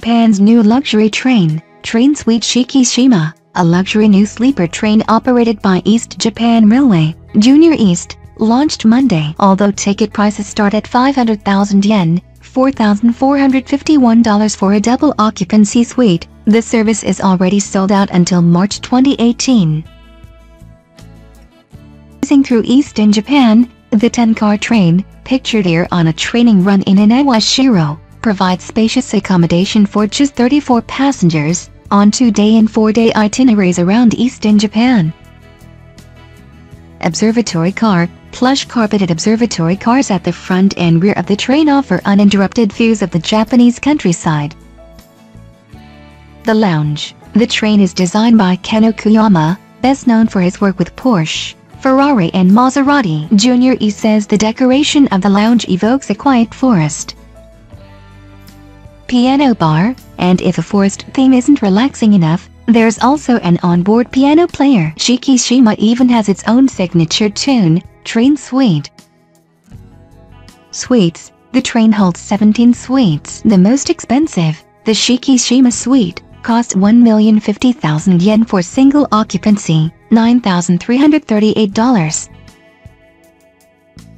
Japan's new luxury train, Train Suite Shiki-Shima, a luxury new sleeper train operated by East Japan Railway, Junior East, launched Monday. Although ticket prices start at 500,000 yen, $4,451 for a double occupancy suite, the service is already sold out until March 2018. Passing through Eastern Japan, the 10-car train, pictured here on a training run in Inawashiro, provides spacious accommodation for just 34 passengers, on 2-day and 4-day itineraries around Eastern Japan. Observatory car, plush carpeted observatory cars at the front and rear of the train offer uninterrupted views of the Japanese countryside. The lounge. The train is designed by Ken Okuyama, best known for his work with Porsche, Ferrari and Maserati. Junior E says the decoration of the lounge evokes a quiet forest. Piano bar, and if a forest theme isn't relaxing enough, there's also an onboard piano player. Shiki-Shima even has its own signature tune, Train Suite. Suites. The train holds 17 suites. The most expensive, the Shiki-Shima suite, costs 1,050,000 yen for single occupancy, $9,338.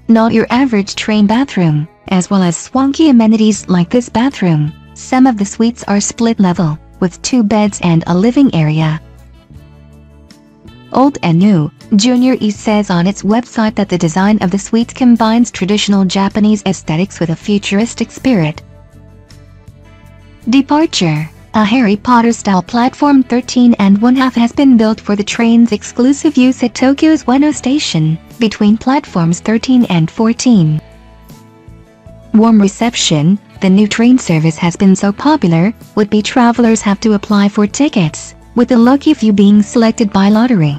Not your average train bathroom, as well as swanky amenities like this bathroom. Some of the suites are split level, with 2 beds and a living area. Old and new. Junior E says on its website that the design of the suites combines traditional Japanese aesthetics with a futuristic spirit. Departure. A Harry Potter-style platform 13½ has been built for the train's exclusive use at Tokyo's Ueno Station, between platforms 13 and 14. Warm reception. The new train service has been so popular, would-be travelers have to apply for tickets, with the lucky few being selected by lottery.